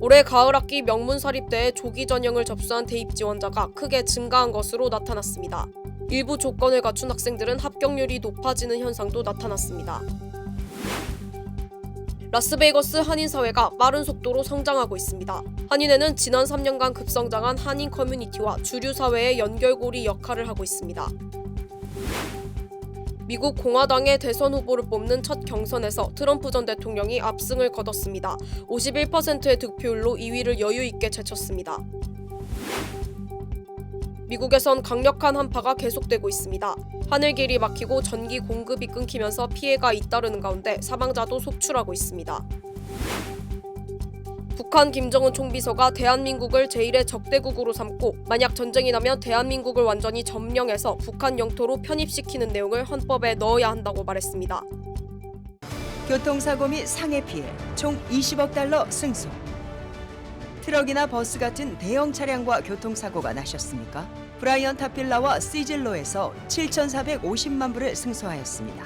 올해 가을 학기 명문사립대에 조기 전형을 접수한 대입 지원자가 크게 증가한 것으로 나타났습니다. 일부 조건을 갖춘 학생들은 합격률이 높아지는 현상도 나타났습니다. 라스베이거스 한인사회가 빠른 속도로 성장하고 있습니다. 한인회는 지난 3년간 급성장한 한인 커뮤니티와 주류 사회의 연결고리 역할을 하고 있습니다. 미국 공화당의 대선 후보를 뽑는 첫 경선에서 트럼프 전 대통령이 압승을 거뒀습니다. 51%의 득표율로 2위를 여유 있게 제쳤습니다. 미국에선 강력한 한파가 계속되고 있습니다. 하늘길이 막히고 전기 공급이 끊기면서 피해가 잇따르는 가운데 사망자도 속출하고 있습니다. 북한 김정은 총비서가 대한민국을 제1의 적대국으로 삼고 만약 전쟁이 나면 대한민국을 완전히 점령해서 북한 영토로 편입시키는 내용을 헌법에 넣어야 한다고 말했습니다. 교통사고 및 상해 피해 총 20억 달러 승소. 트럭이나 버스 같은 대형 차량과 교통사고가 나셨습니까? 브라이언 타필라와 시즐로에서 7,450만 불을 승소하였습니다.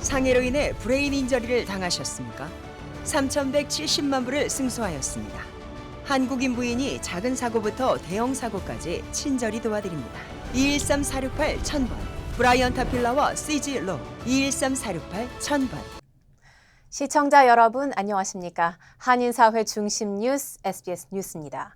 상해로 인해 브레인 인저리를 당하셨습니까? 3,170만 불을 승소하였습니다. 한국인 부인이 작은 사고부터 대형 사고까지 친절히 도와드립니다. 213-468-1000번 브라이언 타필라와 시즐로 213-468-1000번. 시청자 여러분 안녕하십니까? 한인사회 중심 뉴스 SBS 뉴스입니다.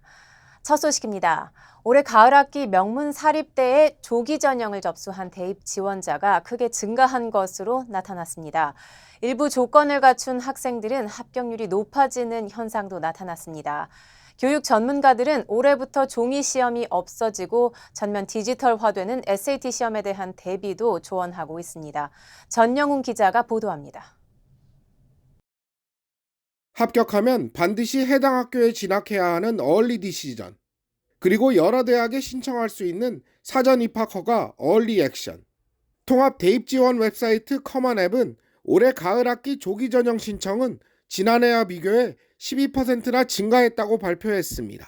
첫 소식입니다. 올해 가을 학기 명문사립대에 조기 전형을 접수한 대입 지원자가 크게 증가한 것으로 나타났습니다. 일부 조건을 갖춘 학생들은 합격률이 높아지는 현상도 나타났습니다. 교육 전문가들은 올해부터 종이 시험이 없어지고 전면 디지털화되는 SAT 시험에 대한 대비도 조언하고 있습니다. 전영훈 기자가 보도합니다. 합격하면 반드시 해당 학교에 진학해야 하는 얼리 디시전, 그리고 여러 대학에 신청할 수 있는 사전 입학 허가 얼리 액션. 통합 대입 지원 웹사이트 커먼앱은 올해 가을 학기 조기 전형 신청은 지난해와 비교해 12%나 증가했다고 발표했습니다.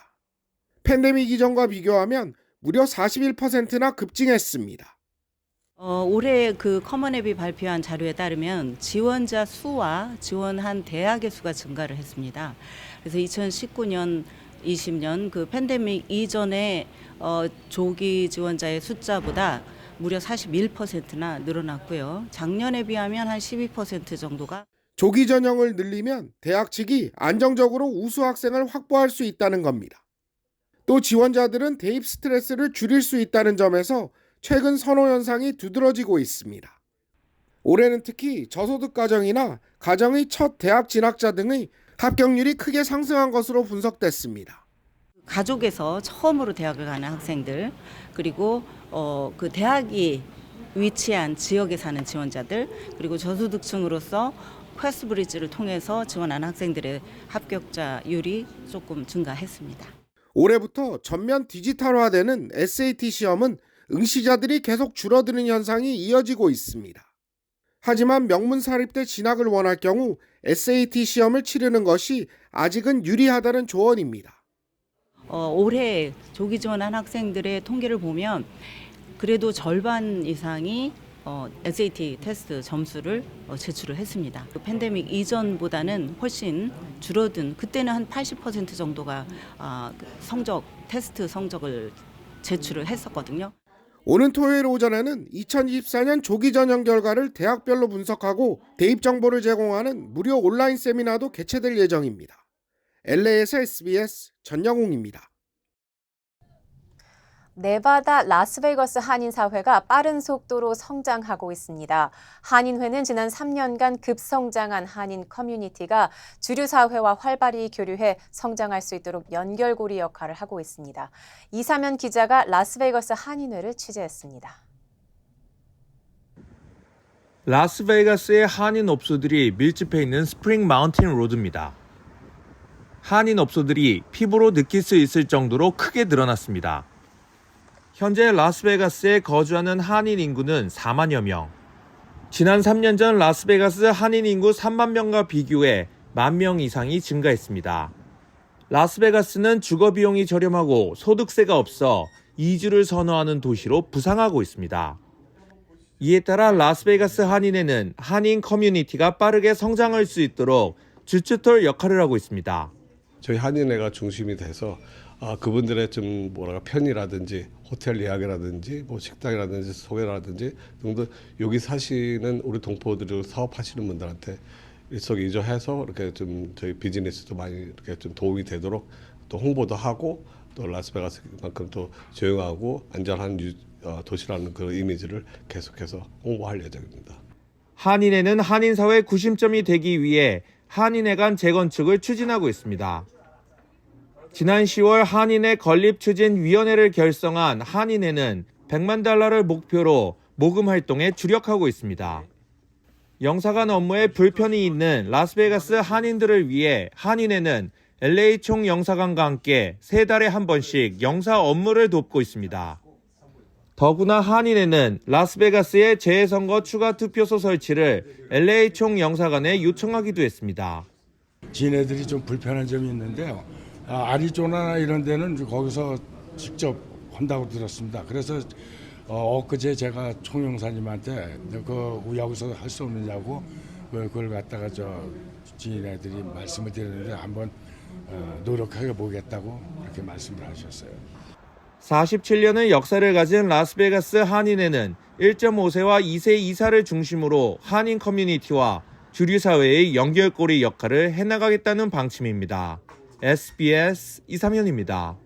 팬데믹 이전과 비교하면 무려 41%나 급증했습니다. 올해 그 커먼앱이 발표한 자료에 따르면 지원자 수와 지원한 대학의 수가 증가를 했습니다. 그래서 2019년, 20년 그 팬데믹 이전에 조기 지원자의 숫자보다 무려 41%나 늘어났고요. 작년에 비하면 한 12% 정도가. 조기 전형을 늘리면 대학 측이 안정적으로 우수 학생을 확보할 수 있다는 겁니다. 또 지원자들은 대입 스트레스를 줄일 수 있다는 점에서 최근 선호 현상이 두드러지고 있습니다. 올해는 특히 저소득 가정이나 가정의 첫 대학 진학자 등의 합격률이 크게 상승한 것으로 분석됐습니다. 가족에서 처음으로 대학을 가는 학생들, 그리고 그 대학이 위치한 지역에 사는 지원자들, 그리고 저소득층으로서 퀘스트브리지를 통해서 지원하는 학생들의 합격자율이 조금 증가했습니다. 올해부터 전면 디지털화되는 SAT 시험은 응시자들이 계속 줄어드는 현상이 이어지고 있습니다. 하지만 명문사립대 진학을 원할 경우 SAT 시험을 치르는 것이 아직은 유리하다는 조언입니다. 올해 조기 지원한 학생들의 통계를 보면 그래도 절반 이상이 SAT 테스트 점수를 제출을 했습니다. 팬데믹 이전보다는 훨씬 줄어든, 그때는 한 80% 정도가 테스트 성적을 제출을 했었거든요. 오는 토요일 오전에는 2024년 조기 전형 결과를 대학별로 분석하고 대입 정보를 제공하는 무료 온라인 세미나도 개최될 예정입니다. LA에서 SBS 전영웅입니다. 네바다 라스베이거스 한인사회가 빠른 속도로 성장하고 있습니다. 한인회는 지난 3년간 급성장한 한인 커뮤니티가 주류 사회와 활발히 교류해 성장할 수 있도록 연결고리 역할을 하고 있습니다. 이사면 기자가 라스베이거스 한인회를 취재했습니다. 라스베이거스의 한인 업소들이 밀집해 있는 스프링 마운틴 로드입니다. 한인 업소들이 피부로 느낄 수 있을 정도로 크게 늘어났습니다. 현재 라스베가스에 거주하는 한인 인구는 4만여 명. 지난 3년 전 라스베가스 한인 인구 3만 명과 비교해 1만 명 이상이 증가했습니다. 라스베가스는 주거 비용이 저렴하고 소득세가 없어 이주를 선호하는 도시로 부상하고 있습니다. 이에 따라 라스베가스 한인회는 한인 커뮤니티가 빠르게 성장할 수 있도록 주춧돌 역할을 하고 있습니다. 저희 한인회가 중심이 돼서 그분들의 좀 편의라든지 호텔 예약이라든지 뭐 식당이라든지 소개라든지 등등 여기 사시는 우리 동포들을 사업하시는 분들한테 일석이조해서 이렇게 좀 저희 비즈니스도 많이 이렇게 좀 도움이 되도록 또 홍보도 하고 또 라스베가스만큼 또 조용하고 안전한 도시라는 그 이미지를 계속해서 홍보할 예정입니다. 한인회는 한인사회 구심점이 되기 위해 한인회 간 재건축을 추진하고 있습니다. 지난 10월 한인회 건립추진위원회를 결성한 한인회는 100만 달러를 목표로 모금 활동에 주력하고 있습니다. 영사관 업무에 불편이 있는 라스베가스 한인들을 위해 한인회는 LA 총영사관과 함께 3달에 한 번씩 영사 업무를 돕고 있습니다. 더구나 한인회는 라스베가스의 재선거 추가 투표소 설치를 LA 총영사관에 요청하기도 했습니다. 지네들이 좀 불편한 점이 있는데요. 아리조나나 이런 데는 거기서 직접 한다고 들었습니다. 그래서 엊그제 제가 총영사님한테 여기서 할 수 없느냐고 그걸 갖다가 지네들이 말씀을 드렸는데 한번 노력해 보겠다고 그렇게 말씀을 하셨어요. 47년의 역사를 가진 라스베가스 한인회는 1.5세와 2세 이사를 중심으로 한인 커뮤니티와 주류 사회의 연결고리 역할을 해나가겠다는 방침입니다. SBS 이삼현입니다.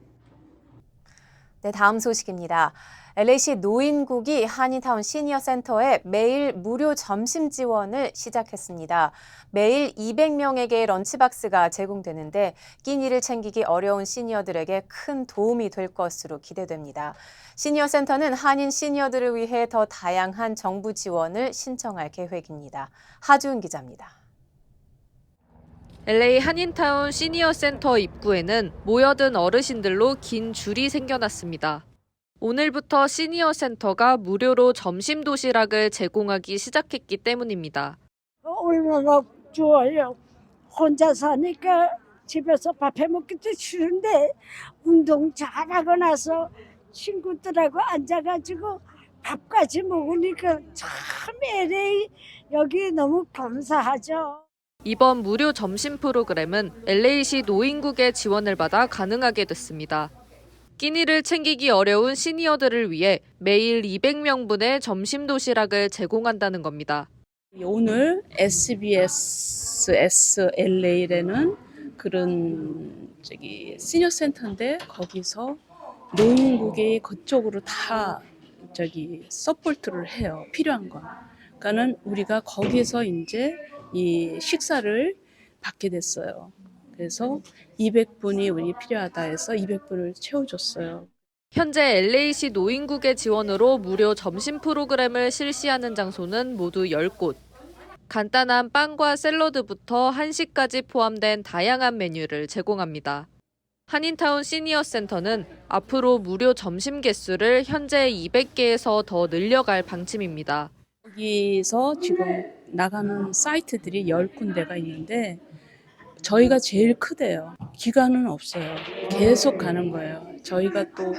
네, 다음 소식입니다. LA시 노인국이 한인타운 시니어센터에 매일 무료 점심 지원을 시작했습니다. 매일 200명에게 런치박스가 제공되는데 끼니를 챙기기 어려운 시니어들에게 큰 도움이 될 것으로 기대됩니다. 시니어센터는 한인 시니어들을 위해 더 다양한 정부 지원을 신청할 계획입니다. 하주은 기자입니다. LA 한인타운 시니어센터 입구에는 모여든 어르신들로 긴 줄이 생겨났습니다. 오늘부터 시니어센터가 무료로 점심 도시락을 제공하기 시작했기 때문입니다. 얼마나 좋아요. 혼자 사니까 집에서 밥 해먹기도 싫은데 운동 잘하고 나서 친구들하고 앉아가지고 밥까지 먹으니까 참 LA 여기 너무 감사하죠. 이번 무료 점심 프로그램은 LA시 노인국의 지원을 받아 가능하게 됐습니다. 끼니를 챙기기 어려운 시니어들을 위해 매일 200명분의 점심 도시락을 제공한다는 겁니다. 오늘 SBS LA라는 그런 시니어 센터인데 거기서 노인국이 그쪽으로 다 서포트를 해요. 필요한 거. 그러니까는 우리가 거기서 이제 이 식사를 받게 됐어요. 그래서 200분이 우리 필요하다 해서 200분을 채워줬어요. 현재 LA시 노인국의 지원으로 무료 점심 프로그램을 실시하는 장소는 모두 10곳. 간단한 빵과 샐러드부터 한식까지 포함된 다양한 메뉴를 제공합니다. 한인타운 시니어센터는 앞으로 무료 점심 개수를 현재 200개에서 더 늘려갈 방침입니다. 여기서 지금 나가는 사이트들이 10군데가 있는데 저희가 제일 크대요. 기간은 없어요. 계속 가는 거예요. 저희가 또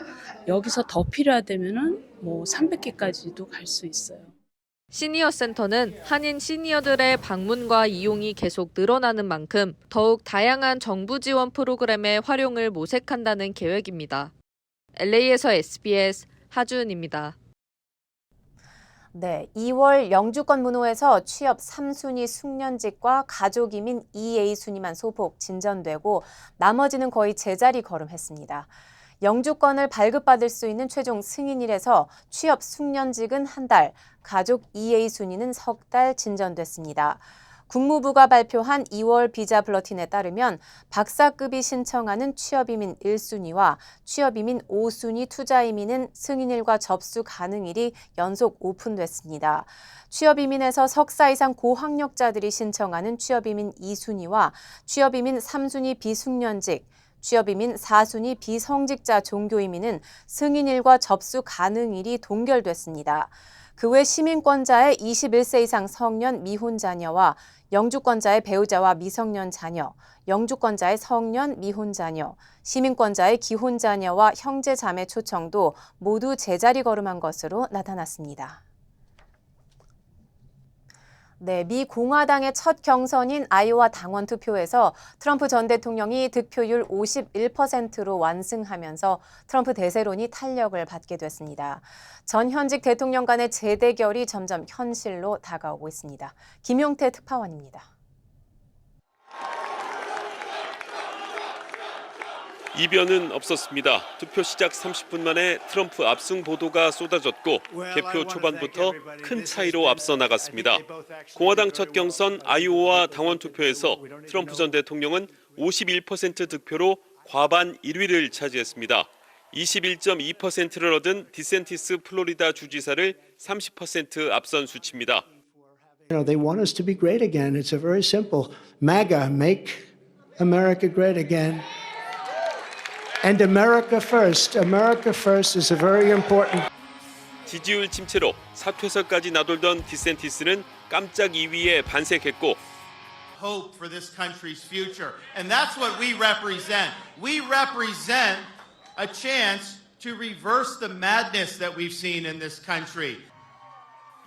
여기서 더 필요하다면은 300개까지도 갈 수 있어요. 시니어 센터는 한인 시니어들의 방문과 이용이 계속 늘어나는 만큼 더욱 다양한 정부 지원 프로그램의 활용을 모색한다는 계획입니다. LA에서 SBS 하주은입니다. 네, 2월 영주권 문호에서 취업 3순위 숙련직과 가족이민 2A순위만 소폭 진전되고 나머지는 거의 제자리 걸음했습니다. 영주권을 발급받을 수 있는 최종 승인일에서 취업 숙련직은 한 달, 가족 2A순위는 석 달 진전됐습니다. 국무부가 발표한 2월 비자 블러틴에 따르면 박사급이 신청하는 취업이민 1순위와 취업이민 5순위 투자이민은 승인일과 접수 가능일이 연속 오픈됐습니다. 취업이민에서 석사 이상 고학력자들이 신청하는 취업이민 2순위와 취업이민 3순위 비숙련직, 취업이민 4순위 비성직자 종교이민은 승인일과 접수 가능일이 동결됐습니다. 그 외 시민권자의 21세 이상 성년 미혼 자녀와 영주권자의 배우자와 미성년 자녀, 영주권자의 성년 미혼 자녀, 시민권자의 기혼 자녀와 형제 자매 초청도 모두 제자리 걸음한 것으로 나타났습니다. 네, 미 공화당의 첫 경선인 아이오와 당원 투표에서 트럼프 전 대통령이 득표율 51%로 완승하면서 트럼프 대세론이 탄력을 받게 됐습니다. 전 현직 대통령 간의 재대결이 점점 현실로 다가오고 있습니다. 김용태 특파원입니다. 이변은 없었습니다. 투표 시작 30분 만에 트럼프 압승 보도가 쏟아졌고 개표 초반부터 큰 차이로 앞서 나갔습니다. 공화당 첫 경선 아이오와 당원 투표에서 트럼프 전 대통령은 51% 득표로 과반 1위를 차지했습니다. 21.2%를 얻은 디센티스 플로리다 주지사를 30% 앞선 수치입니다. They want us to be great again. It's a very simple MAGA, make America great again. And America first. America first is a very important. 지지율 침체로 사퇴설까지 나돌던 디센티스는 깜짝 2위에 반색했고 hope for this country's future. And that's what we represent. We represent a chance to reverse the madness that we've seen in this country.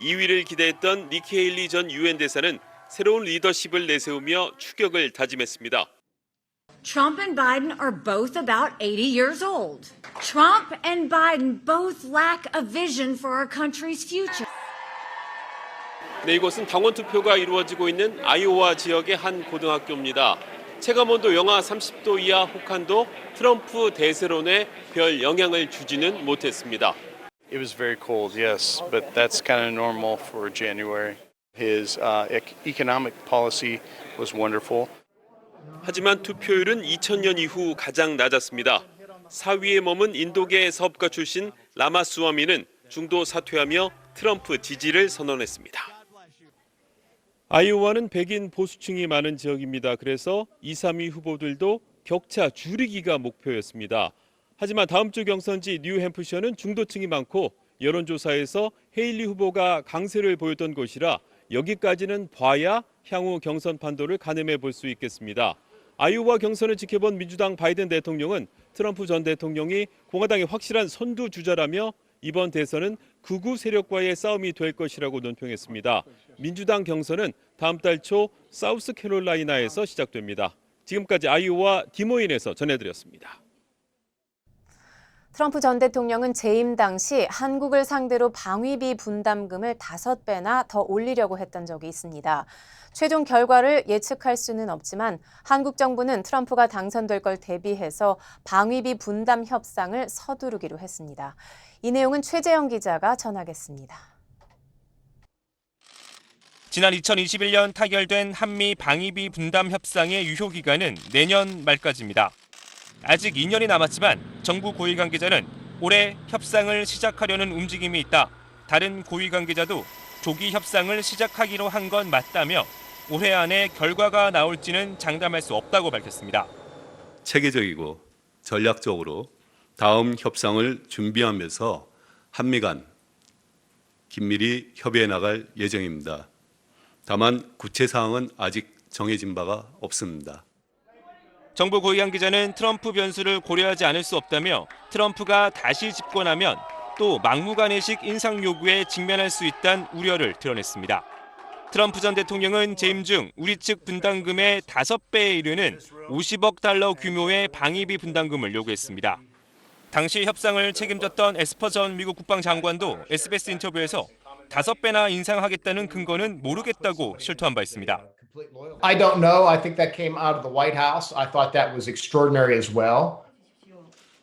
2위를 기대했던 니키 헤일리 전 유엔 대사는 새로운 리더십을 내세우며 추격을 다짐했습니다. Trump and Biden are both about 80 years old. Trump and Biden both lack a vision for our country's future. 네, 이곳은 당원 투표가 이루어지고 있는 아이오와 지역의 한 고등학교입니다. 체감온도 영하 30도 이하 혹한도 트럼프 대세론에 별 영향을 주지는 못했습니다. It was very cold, yes, but that's kind of normal for January. His economic policy was wonderful. 하지만 투표율은 2000년 이후 가장 낮았습니다. 4위에 머문 인도계 사업가 출신 라마스와미는 중도 사퇴하며 트럼프 지지를 선언했습니다. 아이오와는 백인 보수층이 많은 지역입니다. 그래서 2, 3위 후보들도 격차 줄이기가 목표였습니다. 하지만 다음 주 경선지 뉴햄프셔는 중도층이 많고 여론조사에서 헤일리 후보가 강세를 보였던 곳이라 여기까지는 봐야 향후 경선 판도를 가늠해 볼 수 있겠습니다. 아이오와 경선을 지켜본 민주당 바이든 대통령은 트럼프 전 대통령이 공화당의 확실한 선두 주자라며 이번 대선은 극우 세력과의 싸움이 될 것이라고 논평했습니다. 민주당 경선은 다음 달 초 사우스캐롤라이나에서 시작됩니다. 지금까지 아이오와 디모인에서 전해드렸습니다. 트럼프 전 대통령은 재임 당시 한국을 상대로 방위비 분담금을 5배나 더 올리려고 했던 적이 있습니다. 최종 결과를 예측할 수는 없지만 한국 정부는 트럼프가 당선될 걸 대비해서 방위비 분담 협상을 서두르기로 했습니다. 이 내용은 최재영 기자가 전하겠습니다. 지난 2021년 타결된 한미 방위비 분담 협상의 유효 기간은 내년 말까지입니다. 아직 2년이 남았지만 정부 고위 관계자는 올해 협상을 시작하려는 움직임이 있다. 다른 고위 관계자도 조기 협상을 시작하기로 한 건 맞다며 올해 안에 결과가 나올지는 장담할 수 없다고 밝혔습니다. 체계적이고 전략적으로 다음 협상을 준비하면서 한미 간 긴밀히 협의해 나갈 예정입니다. 다만 구체 사항은 아직 정해진 바가 없습니다. 정부 고위 관계자는 트럼프 변수를 고려하지 않을 수 없다며 트럼프가 다시 집권하면 또 막무가내식 인상 요구에 직면할 수 있다는 우려를 드러냈습니다. 트럼프 전 대통령은 재임 중 우리 측 분담금의 5배에 이르는 50억 달러 규모의 방위비 분담금을 요구했습니다. 당시 협상을 책임졌던 에스퍼 전 미국 국방장관도 SBS 인터뷰에서 5배나 인상하겠다는 근거는 모르겠다고 실토한 바 있습니다. I don't know. I think that came out of the White House. I thought that was extraordinary as well.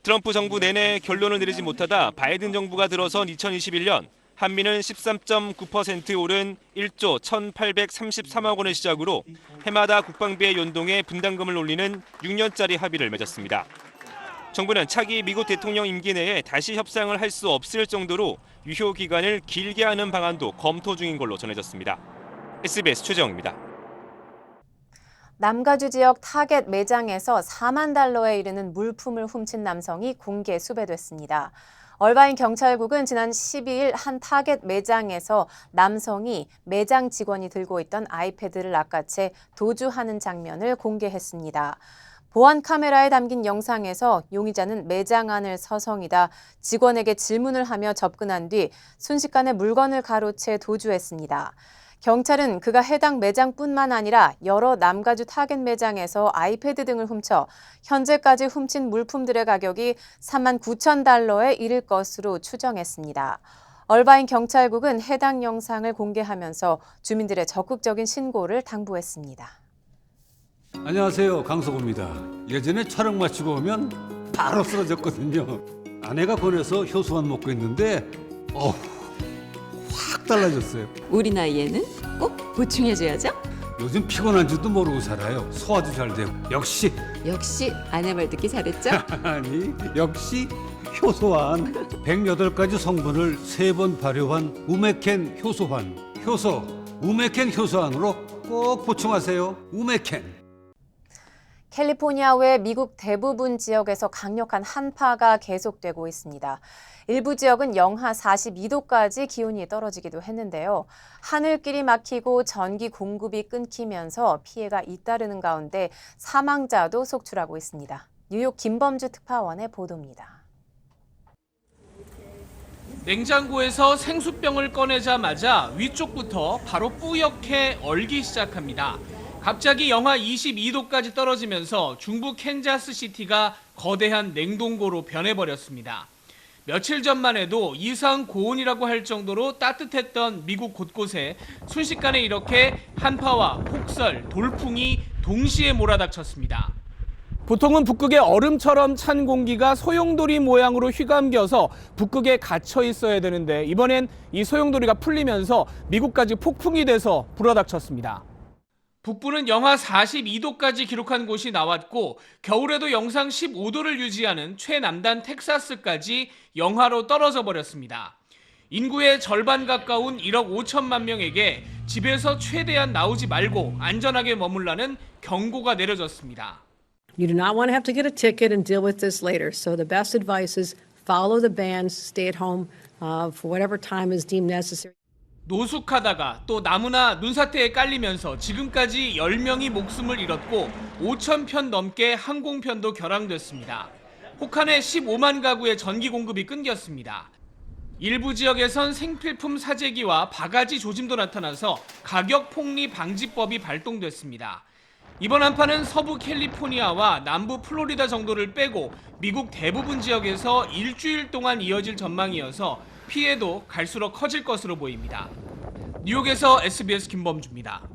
트럼프 정부 내내 결론을 내리지 못하다 바이든 정부가 들어선 2021년 한미는 13.9% 오른 1조 1,833억 원을 시작으로 해마다 국방비의 연동에 분담금을 올리는 6년짜리 합의를 맺었습니다. 정부는 차기 미국 대통령 임기 내에 다시 협상을 할 수 없을 정도로 유효 기간을 길게 하는 방안도 검토 중인 걸로 전해졌습니다. SBS 최재영입니다. 남가주 지역 타겟 매장에서 4만 달러에 이르는 물품을 훔친 남성이 공개 수배됐습니다. 얼바인 경찰국은 지난 12일 한 타겟 매장에서 남성이 매장 직원이 들고 있던 아이패드를 낚아채 도주하는 장면을 공개했습니다. 보안 카메라에 담긴 영상에서 용의자는 매장 안을 서성이다 직원에게 질문을 하며 접근한 뒤 순식간에 물건을 가로채 도주했습니다. 경찰은 그가 해당 매장뿐만 아니라 여러 남가주 타겟 매장에서 아이패드 등을 훔쳐 현재까지 훔친 물품들의 가격이 39,000달러에 이를 것으로 추정했습니다. 얼바인 경찰국은 해당 영상을 공개하면서 주민들의 적극적인 신고를 당부했습니다. 안녕하세요, 강석호입니다. 예전에 촬영 마치고 오면 바로 쓰러졌거든요. 아내가 권해서 효소만 먹고 있는데 확 달라졌어요. 우리 나이에는 꼭 보충해줘야죠. 요즘 피곤한 줄도 모르고 살아요. 소화도 잘 되고. 역시 아내 말 듣기 잘했죠? 아니, 역시 효소환. 108가지 성분을 3번 발효한 우메켄 효소환. 효소 우메켄 효소환으로 꼭 보충하세요. 우메켄. 캘리포니아 외 미국 대부분 지역에서 강력한 한파가 계속되고 있습니다. 일부 지역은 영하 42도까지 기온이 떨어지기도 했는데요. 하늘길이 막히고 전기 공급이 끊기면서 피해가 잇따르는 가운데 사망자도 속출하고 있습니다. 뉴욕 김범주 특파원의 보도입니다. 냉장고에서 생수병을 꺼내자마자 위쪽부터 바로 뿌옇게 얼기 시작합니다. 갑자기 영하 22도까지 떨어지면서 중부 캔자스시티가 거대한 냉동고로 변해버렸습니다. 며칠 전만 해도 이상 고온이라고 할 정도로 따뜻했던 미국 곳곳에 순식간에 이렇게 한파와 폭설, 돌풍이 동시에 몰아닥쳤습니다. 보통은 북극의 얼음처럼 찬 공기가 소용돌이 모양으로 휘감겨서 북극에 갇혀 있어야 되는데 이번엔 이 소용돌이가 풀리면서 미국까지 폭풍이 돼서 불어닥쳤습니다. 북부는 영하 42도까지 기록한 곳이 나왔고 겨울에도 영상 15도를 유지하는 최남단 텍사스까지 영하로 떨어져 버렸습니다. 인구의 절반 가까운 1억 5천만 명에게 집에서 최대한 나오지 말고 안전하게 머물라는 경고가 내려졌습니다. You do not want to have to get a ticket and deal with this later. So the best advice is follow the bans, stay at home for whatever time is deemed necessary. 노숙하다가 또 나무나 눈사태에 깔리면서 지금까지 10명이 목숨을 잃었고 5,000편 넘게 항공편도 결항됐습니다. 혹한에 15만 가구의 전기 공급이 끊겼습니다. 일부 지역에선 생필품 사재기와 바가지 조짐도 나타나서 가격 폭리 방지법이 발동됐습니다. 이번 한파는 서부 캘리포니아와 남부 플로리다 정도를 빼고 미국 대부분 지역에서 일주일 동안 이어질 전망이어서 피해도 갈수록 커질 것으로 보입니다. 뉴욕에서 SBS 김범주입니다.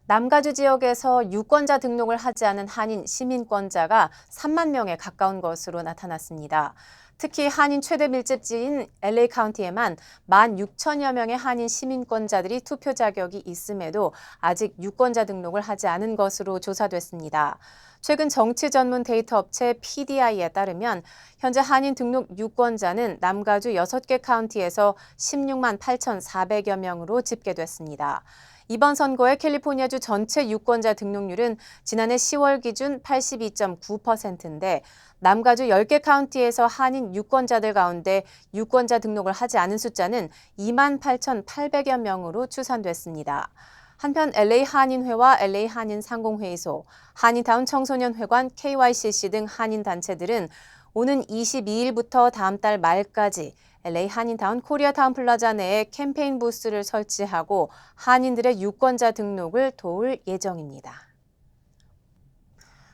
남가주 지역에서 유권자 등록을 하지 않은 한인 시민권자가 3만 명에 가까운 것으로 나타났습니다. 특히 한인 최대 밀집지인 LA 카운티에만 16,000여 명의 한인 시민권자들이 투표 자격이 있음에도 아직 유권자 등록을 하지 않은 것으로 조사됐습니다. 최근 정치 전문 데이터 업체 PDI에 따르면 현재 한인 등록 유권자는 남가주 6개 카운티에서 16만 8,400여 명으로 집계됐습니다. 이번 선거의 캘리포니아주 전체 유권자 등록률은 지난해 10월 기준 82.9%인데 남가주 10개 카운티에서 한인 유권자들 가운데 유권자 등록을 하지 않은 숫자는 2만 8,800여 명으로 추산됐습니다. 한편 LA 한인회와 LA 한인 상공회의소, 한인타운 청소년회관, KYCC 등 한인 단체들은 오는 22일부터 다음 달 말까지 LA 한인타운 코리아타운 플라자 내에 캠페인 부스를 설치하고 한인들의 유권자 등록을 도울 예정입니다.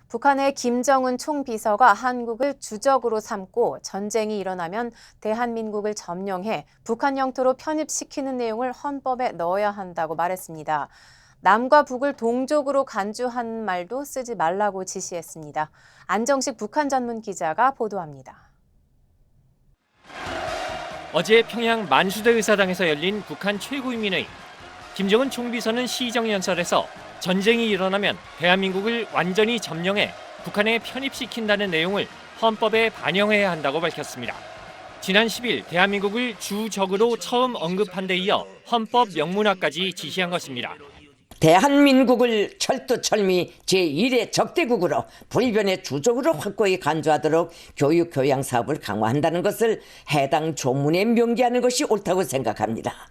북한의 김정은 총비서가 한국을 주적으로 삼고 전쟁이 일어나면 대한민국을 점령해 북한 영토로 편입시키는 내용을 헌법에 넣어야 한다고 말했습니다. 남과 북을 동족으로 간주한 말도 쓰지 말라고 지시했습니다. 안정식 북한 전문 기자가 보도합니다. 어제 평양 만수대 의사당에서 열린 북한 최고인민회의. 김정은 총비서는 시정연설에서 전쟁이 일어나면 대한민국을 완전히 점령해 북한에 편입시킨다는 내용을 헌법에 반영해야 한다고 밝혔습니다. 지난 10일 대한민국을 주적으로 처음 언급한 데 이어 헌법 명문화까지 지시한 것입니다. 대한민국을 철두철미 제1의 적대국으로 불변의 주적으로 확고히 간주하도록 교육 교양 사업을 강화한다는 것을 해당 조문에 명기하는 것이 옳다고 생각합니다.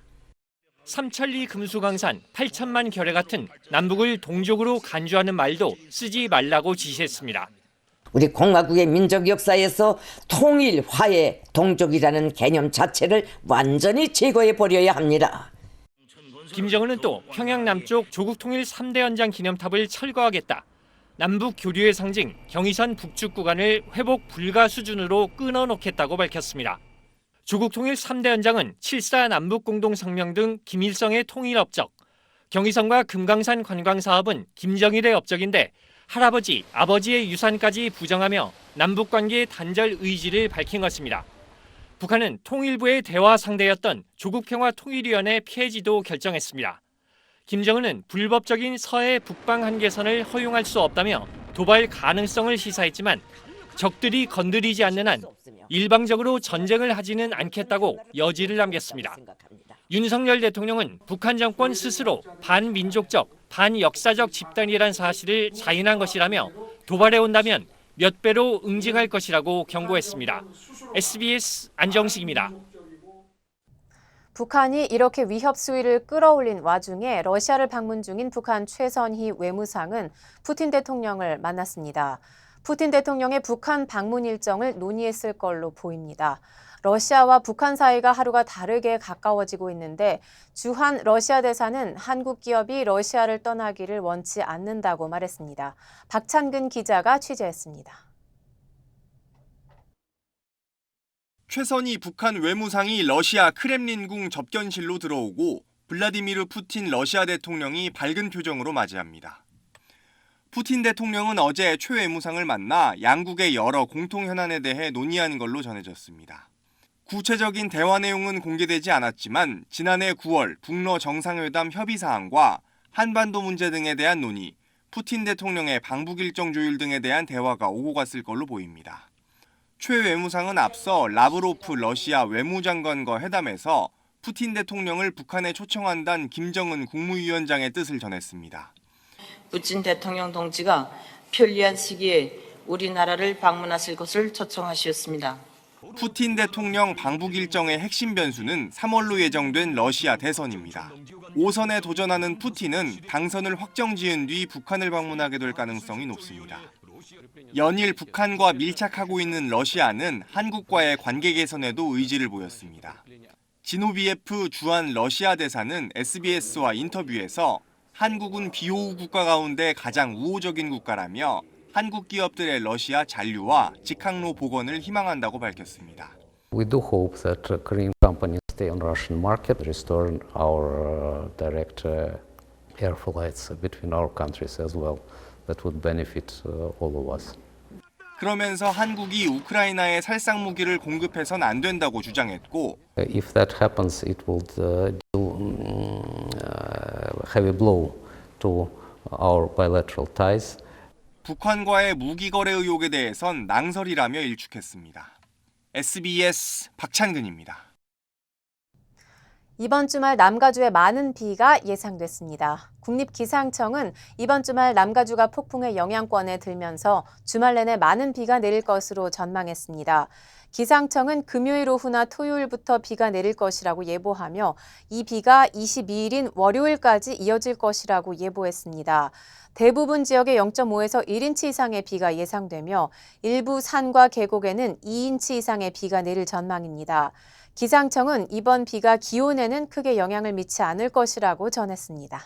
삼천리 금수강산 8천만 결의 같은 남북을 동족으로 간주하는 말도 쓰지 말라고 지시했습니다. 우리 공화국의 민족 역사에서 통일, 화해, 동족이라는 개념 자체를 완전히 제거해 버려야 합니다. 김정은은 또 평양 남쪽 조국 통일 3대 연장 기념탑을 철거하겠다. 남북 교류의 상징 경의선 북측 구간을 회복 불가 수준으로 끊어놓겠다고 밝혔습니다. 조국 통일 3대 연장은 7.4 남북 공동성명 등 김일성의 통일 업적, 경의선과 금강산 관광사업은 김정일의 업적인데 할아버지, 아버지의 유산까지 부정하며 남북관계의 단절 의지를 밝힌 것입니다. 북한은 통일부의 대화 상대였던 조국평화통일위원회 폐지도 결정했습니다. 김정은은 불법적인 서해 북방 한계선을 허용할 수 없다며 도발 가능성을 시사했지만 적들이 건드리지 않는 한 일방적으로 전쟁을 하지는 않겠다고 여지를 남겼습니다. 윤석열 대통령은 북한 정권 스스로 반민족적, 반역사적 집단이란 사실을 자인한 것이라며 도발해 온다면 몇 배로 응징할 것이라고 경고했습니다. SBS 안정식입니다. 북한이 이렇게 위협 수위를 끌어올린 와중에 러시아를 방문 중인 북한 최선희 외무상은 푸틴 대통령을 만났습니다. 푸틴 대통령의 북한 방문 일정을 논의했을 걸로 보입니다. 러시아와 북한 사이가 하루가 다르게 가까워지고 있는데 주한 러시아 대사는 한국 기업이 러시아를 떠나기를 원치 않는다고 말했습니다. 박찬근 기자가 취재했습니다. 최선희 북한 외무상이 러시아 크렘린궁 접견실로 들어오고 블라디미르 푸틴 러시아 대통령이 밝은 표정으로 맞이합니다. 푸틴 대통령은 어제 최 외무상을 만나 양국의 여러 공통 현안에 대해 논의한 걸로 전해졌습니다. 구체적인 대화 내용은 공개되지 않았지만 지난해 9월 북러 정상회담 협의 사항과 한반도 문제 등에 대한 논의, 푸틴 대통령의 방북 일정 조율 등에 대한 대화가 오고 갔을 걸로 보입니다. 최 외무상은 앞서 라브로프 러시아 외무장관과 회담에서 푸틴 대통령을 북한에 초청한다는 김정은 국무위원장의 뜻을 전했습니다. 푸틴 대통령 동지가 편리한 시기에 우리나라를 방문하실 것을 초청하셨습니다. 푸틴 대통령 방북 일정의 핵심 변수는 3월로 예정된 러시아 대선입니다. 5선에 도전하는 푸틴은 당선을 확정지은 뒤 북한을 방문하게 될 가능성이 높습니다. 연일 북한과 밀착하고 있는 러시아는 한국과의 관계 개선에도 의지를 보였습니다. 지노비예프 주한 러시아 대사는 SBS와 인터뷰에서 한국은 비호우 국가 가운데 가장 우호적인 국가라며 한국 기업들의 러시아 잔류와 직항로 복원을 희망한다고 밝혔습니다. We do hope that Korean companies stay on Russian market, restore our direct air flights between our countries as well. That would benefit all of us. 그러면서 한국이 우크라이나에 살상 무기를 공급해선 안 된다고 주장했고, If that happens, it would deal heavy blow to our bilateral ties. 북한과의 무기 거래 의혹에 대해선 낭설이라며 일축했습니다. SBS 박찬근입니다. 이번 주말 남가주에 많은 비가 예상됐습니다. 국립기상청은 이번 주말 남가주가 폭풍의 영향권에 들면서 주말 내내 많은 비가 내릴 것으로 전망했습니다. 기상청은 금요일 오후나 토요일부터 비가 내릴 것이라고 예보하며 이 비가 22일인 월요일까지 이어질 것이라고 예보했습니다. 대부분 지역에 0.5에서 1인치 이상의 비가 예상되며 일부 산과 계곡에는 2인치 이상의 비가 내릴 전망입니다. 기상청은 이번 비가 기온에는 크게 영향을 미치지 않을 것이라고 전했습니다.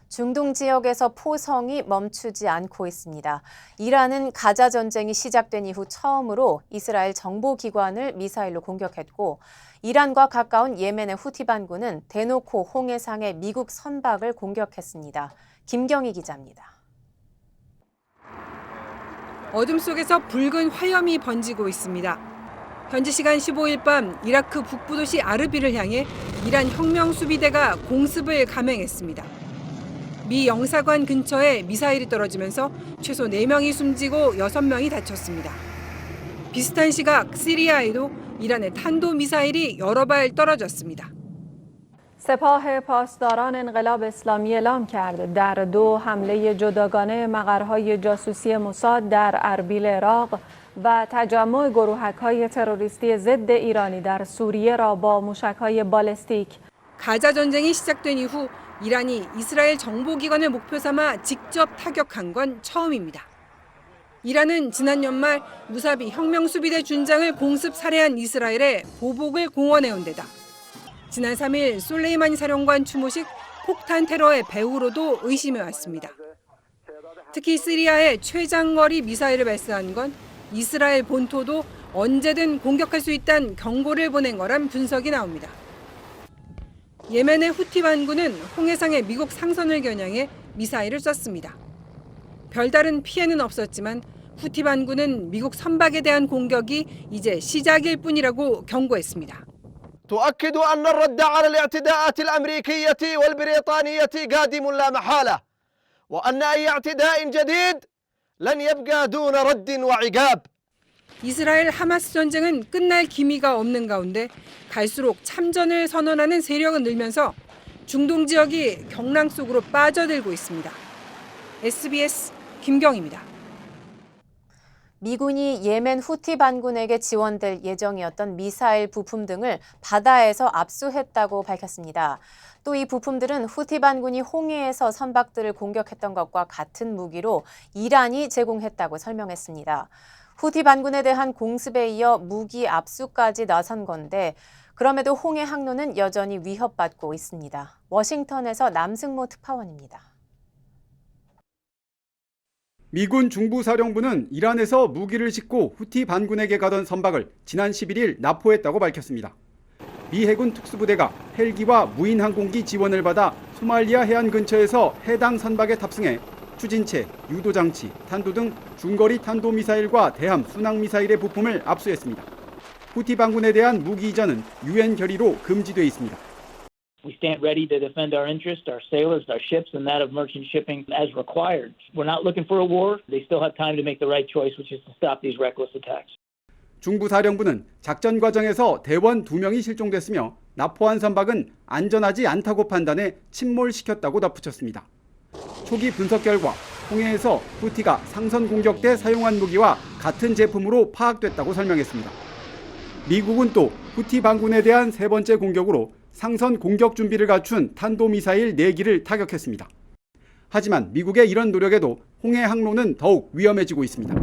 중동 지역에서 포성이 멈추지 않고 있습니다. 이란은 가자 전쟁이 시작된 이후 처음으로 이스라엘 정보기관을 미사일로 공격했고 이란과 가까운 예멘의 후티 반군은 대놓고 홍해상의 미국 선박을 공격했습니다. 김경희 기자입니다. 어둠 속에서 붉은 화염이 번지고 있습니다. 현지 시간 15일 밤 이라크 북부 도시 아르비를 향해 이란 혁명수비대가 공습을 감행했습니다. 미 영사관 근처에 미사일이 떨어지면서 최소 4명이 숨지고 6명이 다쳤습니다. 비슷한 시각 시리아에도 이란의 탄도미사일이 여러 발 떨어졌습니다. سپاه پاسداران انقلاب اسلامی اعلام کرد در 2 حمله جداگانه مقرهای جاسوسی موساد در اربیل عراق و تجمع گروهک‌های تروریستی ضد ایرانی در سوریه را با موشک‌های بالستیک 가자 전쟁이 시작된 이후 이란이 이스라엘 정보기관을 목표 삼아 직접 타격한 건 처음입니다. 이란은 지난 연말 무사비 혁명수비대 준장을 공습 살해한 이스라엘에 보복을 공언해온 데다 지난 3일 솔레이마니 사령관 추모식 폭탄 테러의 배후로도 의심해왔습니다. 특히 시리아에 최장거리 미사일을 발사한 건 이스라엘 본토도 언제든 공격할 수 있다는 경고를 보낸 거란 분석이 나옵니다. 예멘의 후티 반군은 홍해상의 미국 상선을 겨냥해 미사일을 쐈습니다. 별다른 피해는 없었지만 후티 반군은 미국 선박에 대한 공격이 이제 시작일 뿐이라고 경고했습니다. تؤكد أن الرد على الاعتداءات الأمريكية والبريطانية قادم لا محالة وأن أي اعتداء جديد لن يبقى دون رد وعقاب. 이스라엘 하마스 전쟁은 끝날 기미가 없는 가운데 갈수록 참전을 선언하는 세력은 늘면서 중동 지역이 경랑 속으로 빠져들고 있습니다. SBS 김경입니다. 미군이 예멘 후티 반군에게 지원될 예정이었던 미사일 부품 등을 바다에서 압수했다고 밝혔습니다. 또 이 부품들은 후티 반군이 홍해에서 선박들을 공격했던 것과 같은 무기로 이란이 제공했다고 설명했습니다. 후티 반군에 대한 공습에 이어 무기 압수까지 나선 건데 그럼에도 홍해 항로는 여전히 위협받고 있습니다. 워싱턴에서 남승모 특파원입니다. 미군 중부사령부는 이란에서 무기를 싣고 후티 반군에게 가던 선박을 지난 11일 납포했다고 밝혔습니다. 미 해군 특수부대가 헬기와 무인 항공기 지원을 받아 소말리아 해안 근처에서 해당 선박에 탑승해 추진체, 유도장치, 탄도 등 중거리 탄도미사일과 대함 순항미사일의 부품을 압수했습니다. 후티 반군에 대한 무기 이전은 UN 결의로 금지돼 있습니다. We stand ready to defend our interests, our sailors, our ships, and that of merchant shipping as required. We're not looking for a war. They still have time to make the right choice, which is to stop these reckless attacks. 중부사령부는 작전 과정에서 대원 2명이 실종됐으며 납포한 선박은 안전하지 않다고 판단해 침몰시켰다고 덧붙였습니다. 초기 분석 결과 홍해에서 후티가 상선 공격 때 사용한 무기와 같은 제품으로 파악됐다고 설명했습니다. 미국은 또 후티 반군에 대한 세 번째 공격으로 상선 공격 준비를 갖춘 탄도미사일 4기를 타격했습니다. 하지만 미국의 이런 노력에도 홍해 항로는 더욱 위험해지고 있습니다.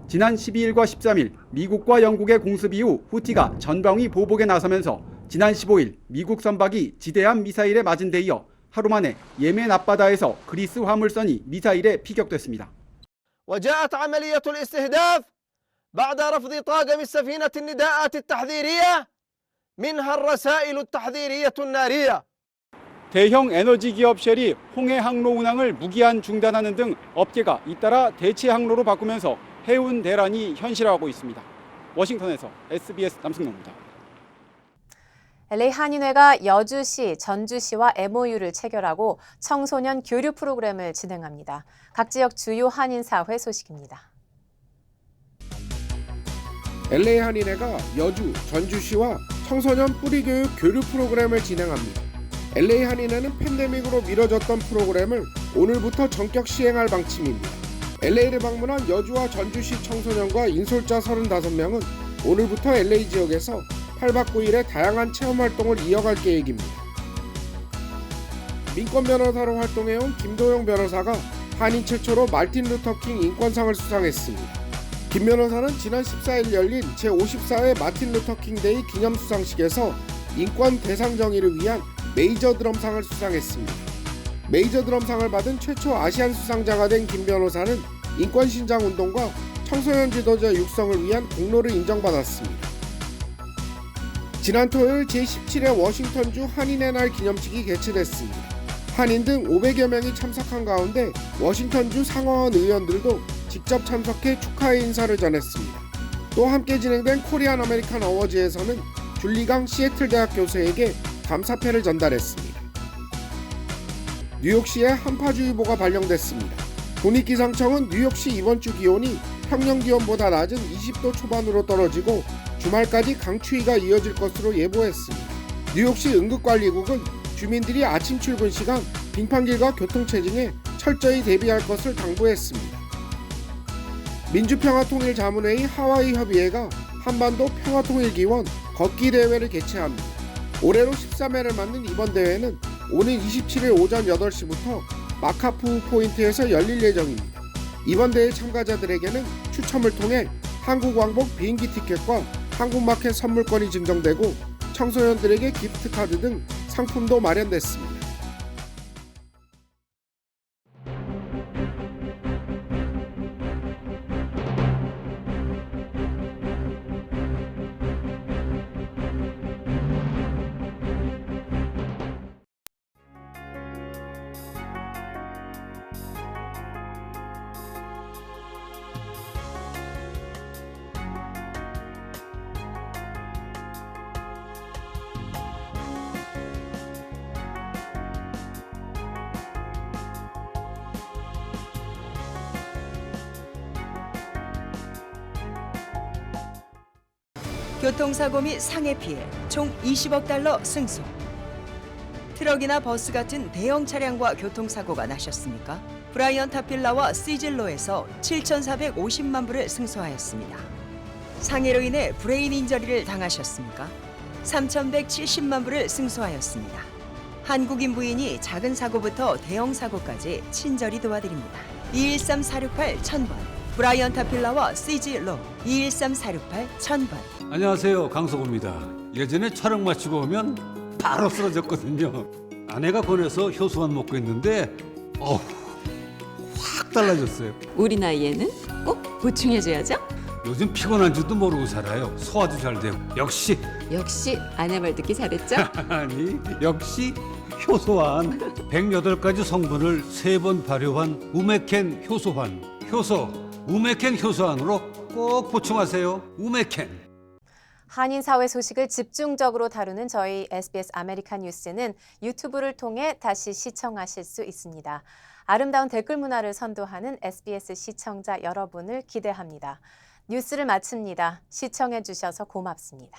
지난 12일과 13일 미국과 영국의 공습 이후 후티가 전방위 보복에 나서면서 지난 15일 미국 선박이 지대함 미사일에 맞은 데 이어 하루 만에 예멘 앞바다에서 그리스 화물선이 미사일에 피격됐습니다. وجاءت عملية الاستهداف بعد رفض طاقم السفينة النداءات التحذيرية منها الرسائل التحذيرية النارية. 대형 에너지 기업 쉘이 홍해 항로 운항을 무기한 중단하는 등 업계가 잇따라 대체 항로로 바꾸면서 해운 대란이 현실화하고 있습니다. 워싱턴에서 SBS 남승노입니다. LA 한인회가 여주시, 전주시와 MOU를 체결하고 청소년 교류 프로그램을 진행합니다. 각 지역 주요 한인사회 소식입니다. LA 한인회가 여주, 전주시와 청소년 뿌리교육 교류 프로그램을 진행합니다. LA 한인회는 팬데믹으로 미뤄졌던 프로그램을 오늘부터 전격 시행할 방침입니다. LA를 방문한 여주와 전주시 청소년과 인솔자 35명은 오늘부터 LA 지역에서 8박 9일의 다양한 체험활동을 이어갈 계획입니다. 민권 변호사로 활동해온 김도영 변호사가 한인 최초로 말틴 루터킹 인권상을 수상했습니다. 김 변호사는 지난 14일 열린 제54회 마틴 루터킹 데이 기념 수상식에서 인권 대상 정의를 위한 메이저 드럼상을 수상했습니다. 메이저 드럼상을 받은 최초 아시안 수상자가 된 김 변호사는 인권 신장 운동과 청소년 지도자 육성을 위한 공로를 인정받았습니다. 지난 토요일 제17회 워싱턴주 한인의 날 기념식이 개최됐습니다. 한인 등 500여 명이 참석한 가운데 워싱턴주 상하원 의원들도 직접 참석해 축하의 인사를 전했습니다. 또 함께 진행된 코리안 아메리칸 어워즈에서는 줄리강 시애틀 대학 교수에게 감사패를 전달했습니다. 뉴욕시에 한파주의보가 발령됐습니다. 도립기상청은 뉴욕시 이번 주 기온이 평년 기온보다 낮은 20도 초반으로 떨어지고 주말까지 강추위가 이어질 것으로 예보했습니다. 뉴욕시 응급관리국은 주민들이 아침 출근 시간 빙판길과 교통체증에 철저히 대비할 것을 당부했습니다. 민주평화통일자문회의 하와이 협의회가 한반도 평화통일기원 걷기 대회를 개최합니다. 올해로 13회를 맞는 이번 대회는 오는 27일 오전 8시부터 마카푸 포인트에서 열릴 예정입니다. 이번 대회 참가자들에게는 추첨을 통해 한국 왕복 비행기 티켓과 한국마켓 선물권이 증정되고 청소년들에게 기프트카드 등 상품도 마련됐습니다. 교통사고 및 상해 피해 총 20억 달러 승소. 트럭이나 버스 같은 대형 차량과 교통사고가 나셨습니까? 브라이언 타필라와 시즐로에서 7,450만 불을 승소하였습니다. 상해로 인해 브레인 인저리를 당하셨습니까? 3,170만 불을 승소하였습니다. 한국인 부인이 작은 사고부터 대형 사고까지 친절히 도와드립니다. 213-468-1000번 브라이언 타필라와 시즐로 213-468-1000번. 안녕하세요, 강석호입니다. 예전에 촬영 마치고 오면 바로 쓰러졌거든요. 아내가 권해서 효소만 먹고 있는데 확 달라졌어요. 우리 나이에는 꼭 보충해줘야죠. 요즘 피곤한 줄도 모르고 살아요. 소화도 잘 되고. 역시 아내 말 듣기 잘했죠? 아니 역시 효소환. 108가지 성분을 3번 발효한 우메켄 효소환. 우메켄 효소환으로 꼭 보충하세요. 우메켄. 한인 사회 소식을 집중적으로 다루는 저희 SBS 아메리칸 뉴스는 유튜브를 통해 다시 시청하실 수 있습니다. 아름다운 댓글 문화를 선도하는 SBS 시청자 여러분을 기대합니다. 뉴스를 마칩니다. 시청해 주셔서 고맙습니다.